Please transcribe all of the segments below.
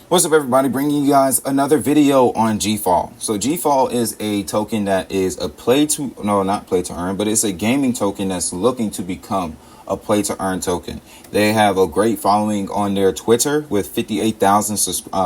What's up, everybody? Bringing you guys another video on GFAL. So GFAL is a token that is a not play to earn, but it's a gaming token that's looking to become a play to earn token. They have a great following on their Twitter with 58,000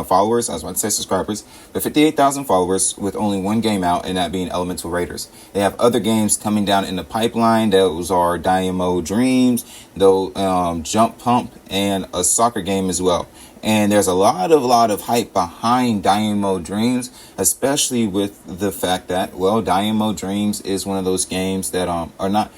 followers. I was about to say subscribers, but 58,000 followers with only one game out, and that being Elemental Raiders. They have other games coming down in the pipeline. Those are Dynamo Dreams, Jump Pump, and a soccer game as well. And there's a lot of hype behind Dynamo Dreams, especially with the fact that, well, Dynamo Dreams is one of those games that are not.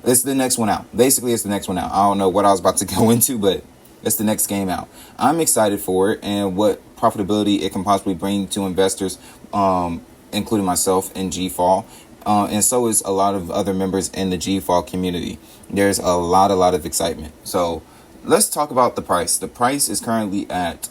It's the next one out. Basically, it's the next one out. I don't know what I was about to go into, but it's the next game out. I'm excited for it and what profitability it can possibly bring to investors, including myself in GFAL. And so is a lot of other members in the GFAL community. There's a lot of excitement. So let's talk about the price. The price is currently at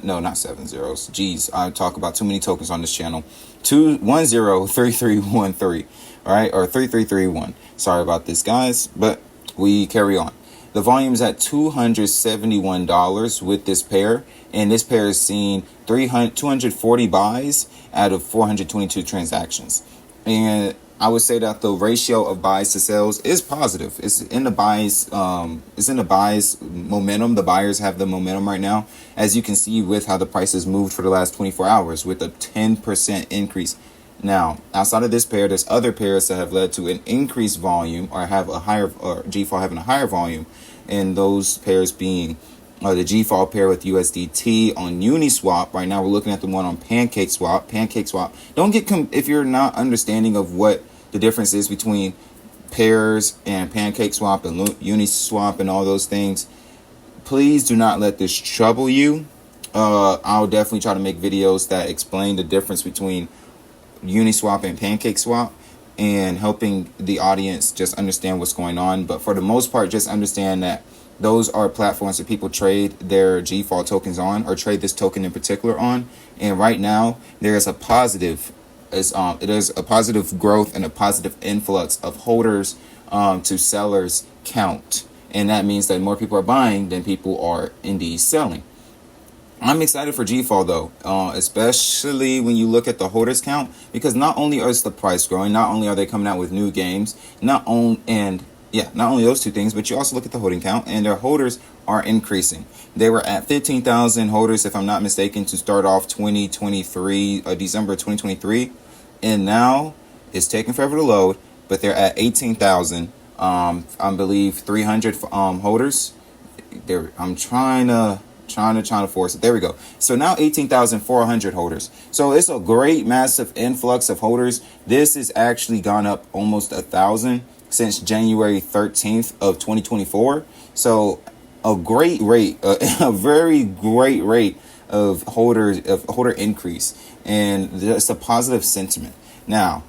not 7 zeros. Geez, I talk about too many tokens on this channel. 2103313. All right, or 3331. Sorry about this, guys, but we carry on. The volume is at $271 with this pair, and this pair is seeing 240 buys out of 422 transactions. And I would say that the ratio of buys to sales is positive. It's in the buys. It's in the buys momentum. The buyers have the momentum right now, as you can see with how the price has moved for the last 24 hours with a 10% increase. Now, outside of this pair, there's other pairs that have led to an increased volume or have a higher, or GFAL having a higher volume, and those pairs being the GFAL pair with USDT on Uniswap. Right now, we're looking at the one on PancakeSwap. Don't get if you're not understanding of what the difference is between pairs and PancakeSwap and Uniswap and all those things. Please do not let this trouble you. I'll definitely try to make videos that explain the difference between Uniswap and PancakeSwap and helping the audience just understand what's going on. But for the most part, just understand that those are platforms that people trade their GFAL tokens on, or trade this token in particular on. And right now, there's a positive growth and a positive influx of holders to sellers count. And that means that more people are buying than people are indeed selling. I'm excited for GFAL though, especially when you look at the holders count, because not only is the price growing, not only are they coming out with new games, not only those two things, but you also look at the holding count, and their holders are increasing. They were at 15,000 holders, if I'm not mistaken, to start off December 2023, and now it's taking forever to load, but they're at 18,000, I believe 300 holders. I'm trying to force it. There we go. So now 18,400 holders. So it's a great massive influx of holders. This has actually gone up almost 1,000 since January 13th of 2024. So a great rate, a very great rate of holder increase, and it's a positive sentiment. Now,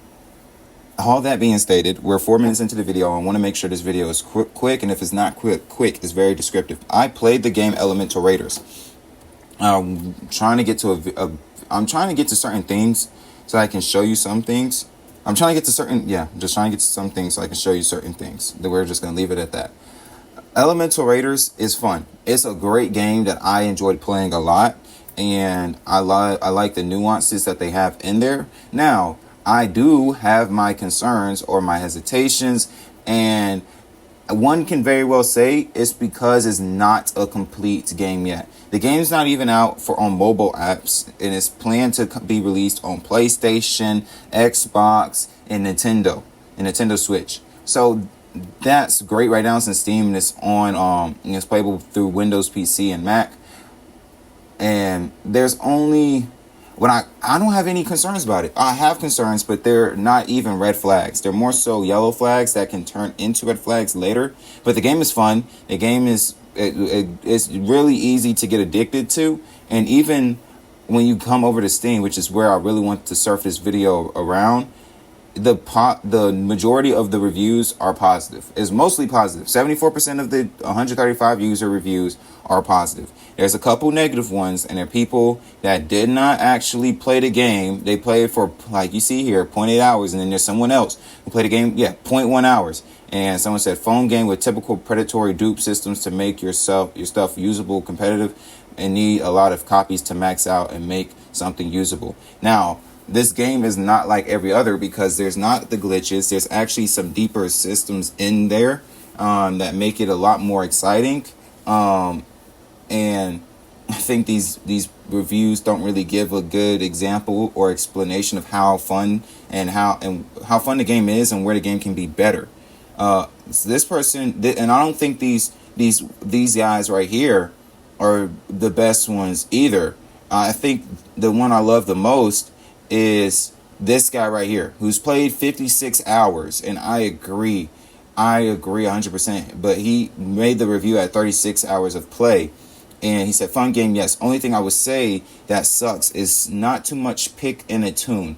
all that being stated, we're 4 minutes into the video. I want to make sure this video is quick, and if it's not quick, it's very descriptive. I played the game Elemental Raiders. I'm trying to get to certain things so I can show you some things. Just trying to get to some things so I can show you certain things. That we're just going to leave it at that. Elemental Raiders is fun. It's a great game that I enjoyed playing a lot, and I like the nuances that they have in there. Now, I do have my concerns or my hesitations, and one can very well say it's because it's not a complete game yet. The game's not even out on mobile apps, and it's planned to be released on PlayStation, Xbox, and Nintendo Switch. So that's great right now, since Steam is on it's playable through Windows PC and Mac. And there's only I don't have any concerns about it. I have concerns, but they're not even red flags. They're more so yellow flags that can turn into red flags later. But the game is fun. The game is it's really easy to get addicted to. And even when you come over to Steam, which is where I really want to surf this video around, the majority of the reviews are positive. It's mostly positive. 74% of the 135 user reviews are positive. There's a couple negative ones, and they're people that did not actually play the game. They played for, like you see here, 0.8 hours, and then there's someone else who played the game, 0.1 hours. And someone said, phone game with typical predatory dupe systems to make your stuff usable, competitive. and need a lot of copies to max out and make something usable. Now, this game is not like every other because there's not the glitches. There's actually some deeper systems in there that make it a lot more exciting. And I think these reviews don't really give a good example or explanation of how fun and how fun the game is and where the game can be better. This person, and I don't think these guys right here are the best ones either. I think the one I love the most is this guy right here, who's played 56 hours, and I agree 100%. But he made the review at 36 hours of play. And he said, fun game, yes. Only thing I would say that sucks is not too much pick in a tune.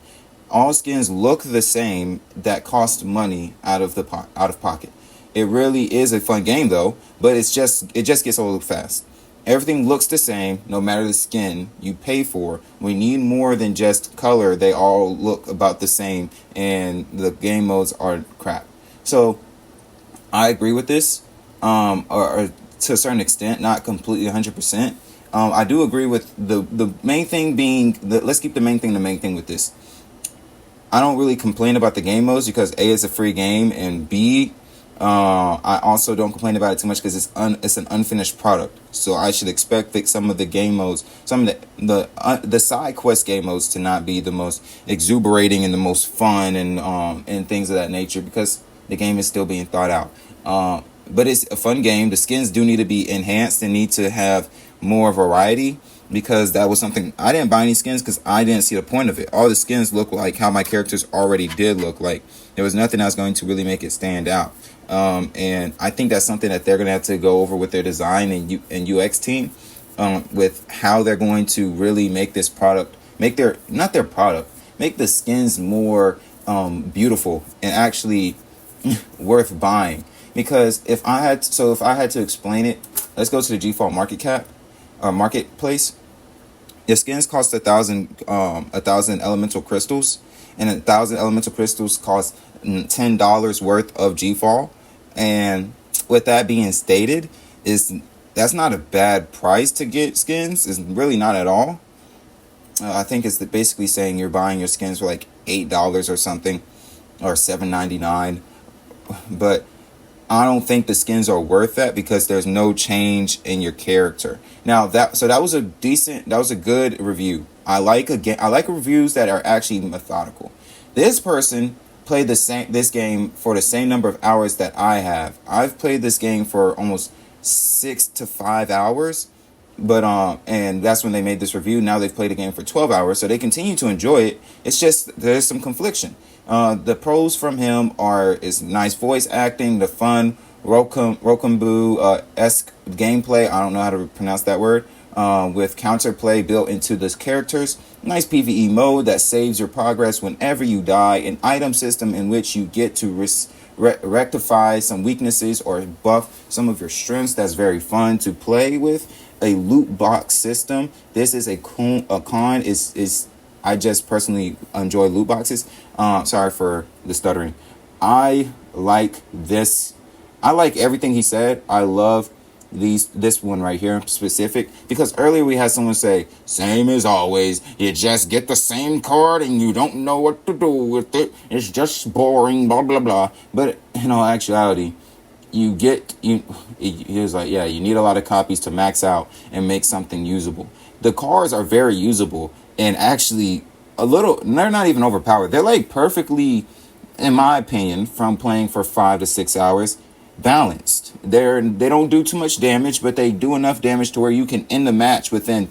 All skins look the same that cost money out of pocket. It really is a fun game though, but it just gets old fast. Everything looks the same no matter the skin you pay for. We need more than just color. They all look about the same and the game modes are crap. So I agree with this. Or to a certain extent, not completely 100%. I do agree with the main thing being let's keep the main thing with this. I don't really complain about the game modes because A, it's a free game, and B, I also don't complain about it too much because it's an unfinished product. So I should expect that some of the game modes, some of the side quest game modes, to not be the most exuberating and the most fun and things of that nature because the game is still being thought out. But it's a fun game. The skins do need to be enhanced and need to have more variety because that was something I didn't buy any skins because I didn't see the point of it. All the skins look like how my characters already did look like. There was nothing else going to really make it stand out. And I think that's something that they're going to have to go over with their design and UX team with how they're going to really make this product, make the skins more beautiful and actually worth buying. Because if I had to explain it, let's go to the GFAL marketplace. The skins cost 1,000 elemental crystals, and 1,000 elemental crystals cost $10 worth of GFAL. And with that being stated, that's not a bad price to get skins. It's really not at all. I think it's basically saying you're buying your skins for like $8 or something, or $7.99, but I don't think the skins are worth that because there's no change in your character. Now that was a good review. I like reviews that are actually methodical. This person played this game for the same number of hours that I have. I've played this game for almost 6 to 5 hours, but and that's when they made this review. Now they've played the game for 12 hours, so they continue to enjoy it. It's just there's some confliction. The pros from him is nice voice acting, the fun Rokumbu-esque gameplay. I don't know how to pronounce that word. With counterplay built into the characters. Nice PvE mode that saves your progress whenever you die. An item system in which you get to rectify some weaknesses or buff some of your strengths. That's very fun to play with. A loot box system. This is a con. I just personally enjoy loot boxes. Sorry for the stuttering. I like this. I like everything he said. I love this one right here specific because earlier we had someone say, same as always, you just get the same card and you don't know what to do with it. It's just boring, blah, blah, blah. But in all actuality, he was like, yeah, you need a lot of copies to max out and make something usable. The cards are very usable and actually they're not even overpowered. They're like perfectly, in my opinion, from playing for 5 to 6 hours, balanced. They don't do too much damage, but they do enough damage to where you can end the match within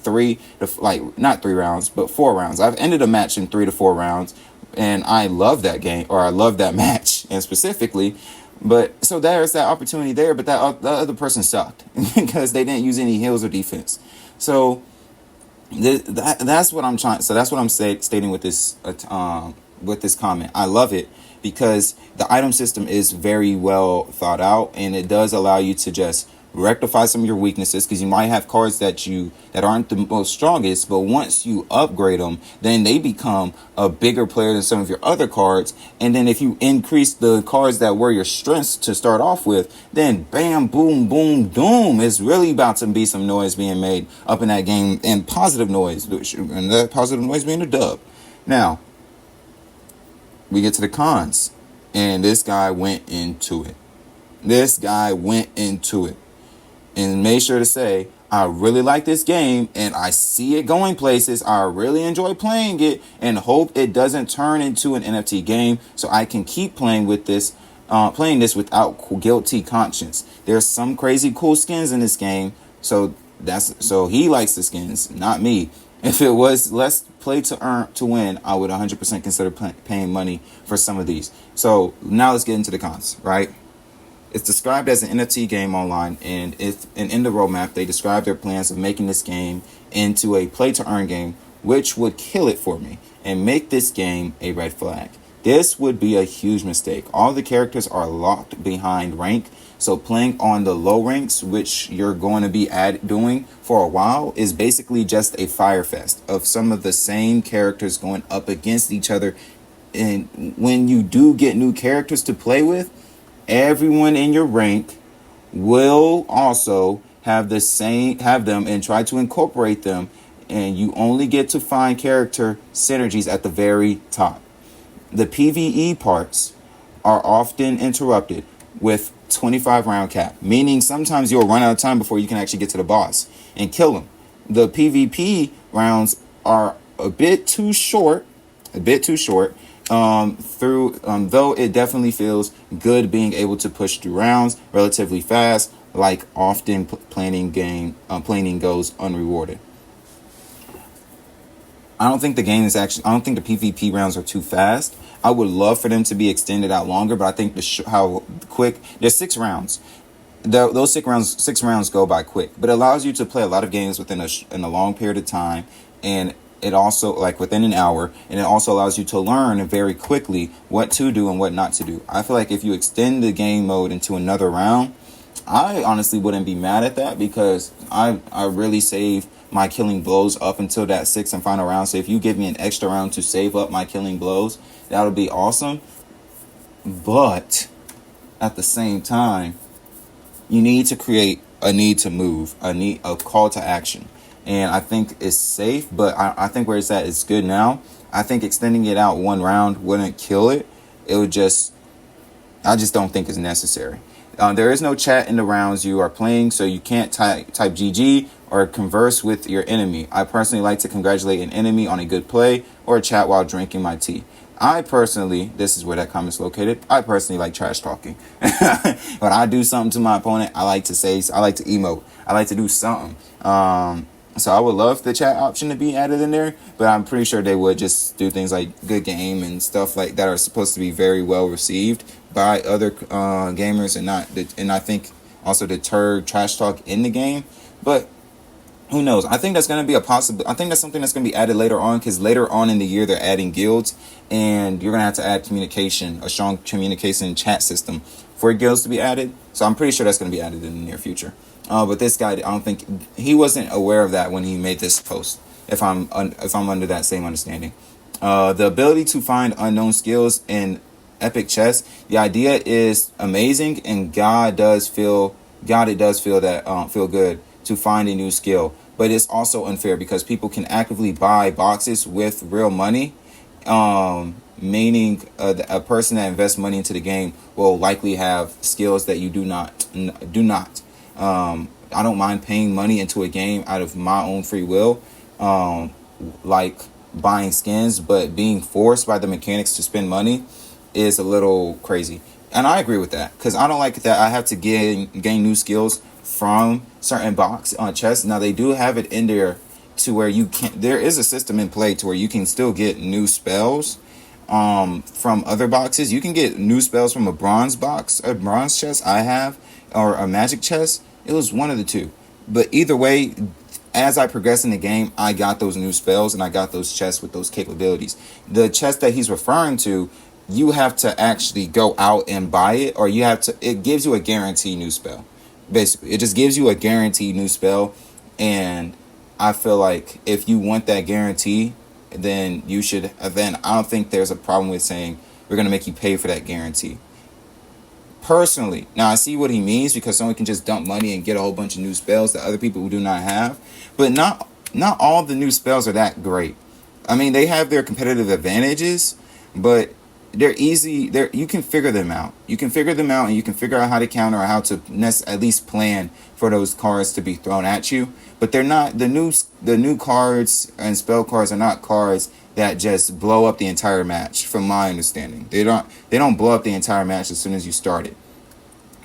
not 3 rounds, but 4 rounds. I've ended a match in 3 to 4 rounds, and I love that game, or I love that match, and specifically. But so there's that opportunity there, but the other person sucked because they didn't use any heals or defense. So that's what I'm trying. So that's what I'm stating with this comment. I love it because the item system is very well thought out, and it does allow you to just rectify some of your weaknesses, because you might have cards that aren't the most strongest, but once you upgrade them, then they become a bigger player than some of your other cards. And then if you increase the cards that were your strengths to start off with, then bam, boom, boom, doom, it's really about to be some noise being made up in that game, and positive noise, and that positive noise being a dub. Now we get to the cons, and this guy went into it. And made sure to say, I really like this game and I see it going places. I really enjoy playing it and hope it doesn't turn into an NFT game so I can keep playing this without guilty conscience. There's some crazy cool skins in this game, so he likes the skins, not me. If it was less play to earn to win, I would 100% consider paying money for some of these. So now let's get into the cons, right? It's described as an NFT game online, and in the roadmap, they describe their plans of making this game into a play-to-earn game, which would kill it for me and make this game a red flag. This would be a huge mistake. All the characters are locked behind rank, so playing on the low ranks, which you're going to be doing for a while, is basically just a fire fest of some of the same characters going up against each other. And when you do get new characters to play with, everyone in your rank will also have them and try to incorporate them, and you only get to find character synergies at the very top. The PvE parts are often interrupted with 25 round cap, meaning sometimes you'll run out of time before you can actually get to the boss and kill them. The PvP rounds are a bit too short, though it definitely feels good being able to push through rounds relatively fast, like often planning goes unrewarded. I don't think the PvP rounds are too fast. I would love for them to be extended out longer, but I think how quick, there's 6 rounds. Those 6 rounds go by quick, but it allows you to play a lot of games in a long period of time, and it also, like, within an hour, and it also allows you to learn very quickly what to do and what not to do. I feel like if you extend the game mode into another round, I honestly wouldn't be mad at that, because I really save my killing blows up until that 6th and final round. So if you give me an extra round to save up my killing blows, that would be awesome. But at the same time, you need to create a need to move, a call to action. And I think it's safe, but I think where it's at is good now. I think extending it out one round wouldn't kill it. I just don't think it's necessary. There is no chat in the rounds you are playing, so you can't type GG or converse with your enemy. I personally like to congratulate an enemy on a good play or chat while drinking my tea. This is where that comment's located, I personally like trash talking. When I do something to my opponent, I like to emote. I like to do something. So I would love the chat option to be added in there, but I'm pretty sure they would just do things like good game and stuff like that are supposed to be very well received by other gamers, and I think also deter trash talk in the game. But who knows? I think that's going to be I think that's something that's going to be added later on, because later on in the year they're adding guilds, and you're going to have to add a strong communication chat system for guilds to be added. So I'm pretty sure that's going to be added in the near future. But this guy, I don't think he wasn't aware of that when he made this post, if I'm under that same understanding. The ability to find unknown skills in epic chess, the idea is amazing, and it does feel good to find a new skill. But it's also unfair because people can actively buy boxes with real money, meaning a person that invests money into the game will likely have skills that you do not. I don't mind paying money into a game out of my own free will, like buying skins, but being forced by the mechanics to spend money is a little crazy. And I agree with that, because I don't like that I have to gain new skills from certain box on chests. Now they do have it in there to where there is a system in play to where you can still get new spells from other boxes. You can get new spells from a bronze chest I have, or a magic chest. It was one of the two. But either way, as I progress in the game, I got those new spells and I got those chests with those capabilities. The chest that he's referring to, you have to actually go out and buy it, or it gives you a guaranteed new spell. Basically, it just gives you a guaranteed new spell, and I feel like if you want that guarantee, then you should. Then I don't think there's a problem with saying we're gonna make you pay for that guarantee. Personally, now I see what he means, because someone can just dump money and get a whole bunch of new spells that other people do not have, but not all the new spells are that great. I mean, they have their competitive advantages, but they're easy. You can figure them out. You can figure them out, and you can figure out how to counter, or how to at least plan for those cards to be thrown at you. But they're not the new cards, and spell cards are not cards that just blow up the entire match. From my understanding, they don't blow up the entire match as soon as you start it.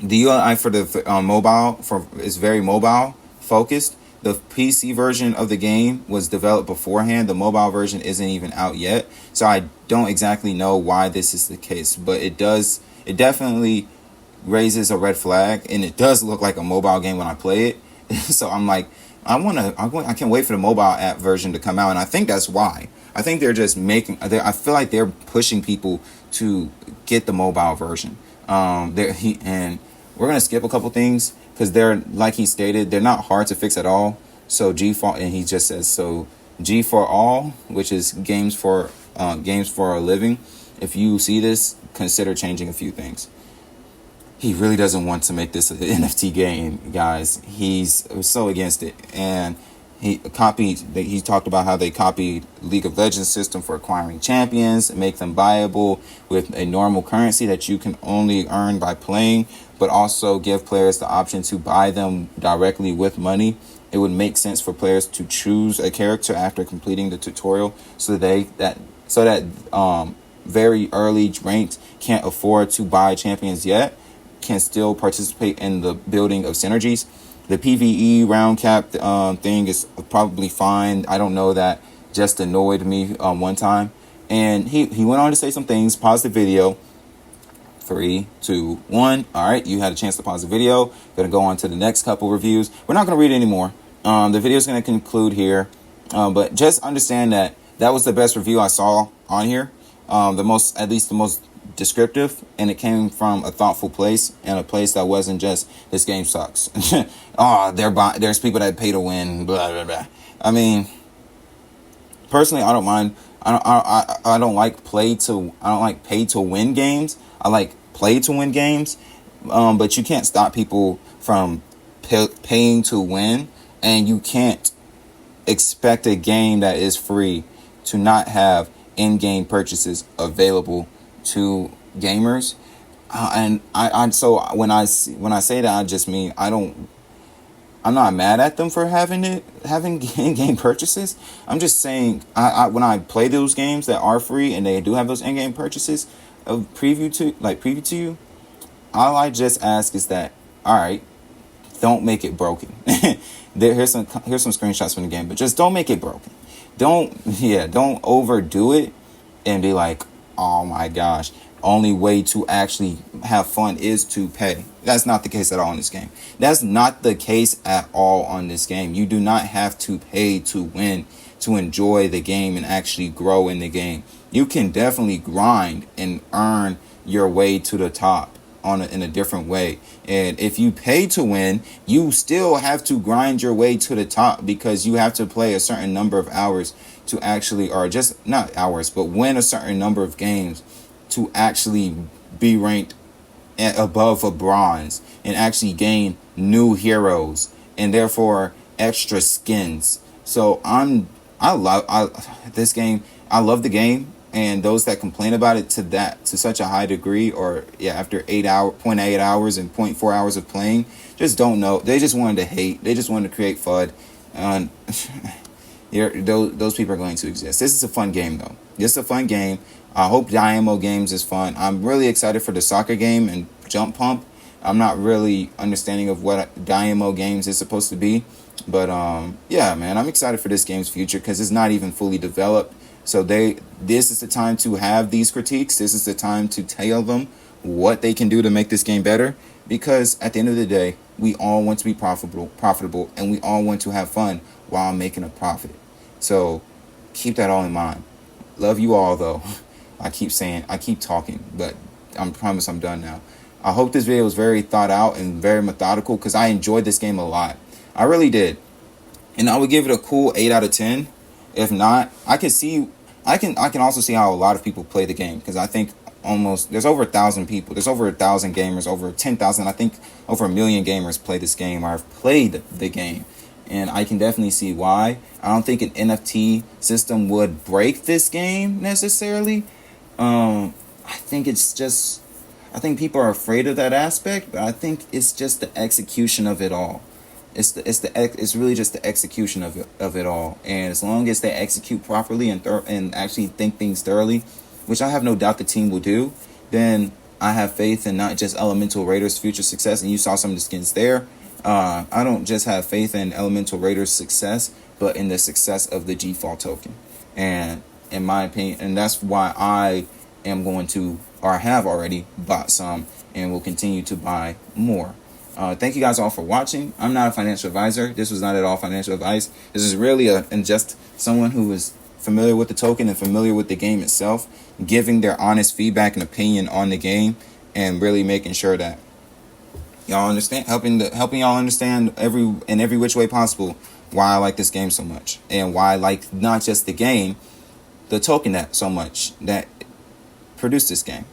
The UI for the mobile is very mobile focused. The PC version of the game was developed beforehand. The mobile version isn't even out yet, so I don't exactly know why this is the case. But it definitely raises a red flag, and it does look like a mobile game when I play it. So I'm like, I can't wait for the mobile app version to come out, and I think that's why. I think they're just I feel like they're pushing people to get the mobile version. And we're gonna skip a couple things, because they're, like he stated, they're not hard to fix at all. So GFAL, and he just says, so G for all, which is games for a living. If you see this, consider changing a few things. He really doesn't want to make this an NFT game, guys. He's so against it, and he talked about how they copied League of Legends system for acquiring champions and make them buyable with a normal currency that you can only earn by playing, but also give players the option to buy them directly with money. It would make sense for players to choose a character after completing the tutorial, so that very early ranked can't afford to buy champions yet, can still participate in the building of synergies. The PvE round cap thing is probably fine. I don't know, that just annoyed me one time. And he went on to say some things. Pause the video. 3, 2, 1. All right, you had a chance to pause the video. Going to go on to the next couple reviews. We're not going to read anymore. The video is going to conclude here. But just understand that was the best review I saw on here. The most descriptive, and it came from a thoughtful place, and a place that wasn't just, this game sucks. There's people that pay to win, blah blah blah. I mean, personally, I don't mind. I don't like pay to win games. I like play to win games. But you can't stop people from paying to win, and you can't expect a game that is free to not have in-game purchases available to gamers. So when I say that, I just mean I'm not mad at them for having in-game purchases. I'm just saying, when I play those games that are free and they do have those in-game purchases of preview to you, all I just ask is that, all right, don't make it broken. Here's some screenshots from the game, but just don't make it broken. Don't overdo it and be like, oh my gosh, only way to actually have fun is to pay. That's not the case at all in this game. That's not the case at all on this game. You do not have to pay to win, to enjoy the game and actually grow in the game. You can definitely grind and earn your way to the top in a different way. And if you pay to win, you still have to grind your way to the top, because you have to play a certain number of hours to actually, or just not hours, but win a certain number of games to actually be ranked above a bronze and actually gain new heroes and therefore extra skins. So I love this game. I love the game. And those that complain about it to such a high degree, or after 0.8 hours and 0.4 hours of playing, just don't know. They just wanted to hate. They just wanted to create FUD. And those people are going to exist. This is a fun game, though. This is a fun game. I hope Dynamo Games is fun. I'm really excited for the soccer game and Jump Pump. I'm not really understanding of what Dynamo Games is supposed to be. But man, I'm excited for this game's future, because it's not even fully developed. So this is the time to have these critiques. This is the time to tell them what they can do to make this game better. Because at the end of the day, we all want to be profitable, and we all want to have fun while making a profit. So keep that all in mind. Love you all, though. I keep talking, but I promise I'm done now. I hope this video was very thought out and very methodical, because I enjoyed this game a lot. I really did. And I would give it a cool 8 out of 10. If not, I can also see how a lot of people play the game, because I think there's over 1,000 people. There's over 1,000 gamers, over 10,000. I think over 1 million gamers play this game or have played the game. And I can definitely see why. I don't think an NFT system would break this game necessarily. I think people are afraid of that aspect, but I think it's just the execution of it all. It's really just the execution of it all. And as long as they execute properly and actually think things thoroughly, which I have no doubt the team will do, then I have faith in not just Elemental Raiders' future success. And you saw some of the skins there. I don't just have faith in Elemental Raiders' success, but in the success of the GFAL token. And in my opinion, and that's why I am going to, or have already bought some and will continue to buy more. Thank you guys all for watching. I'm not a financial advisor. This was not at all financial advice. This is really just someone who is familiar with the token and familiar with the game itself, giving their honest feedback and opinion on the game, and really making sure that y'all understand, helping y'all understand in every which way possible why I like this game so much, and why I like not just the game, the token that so much that produced this game.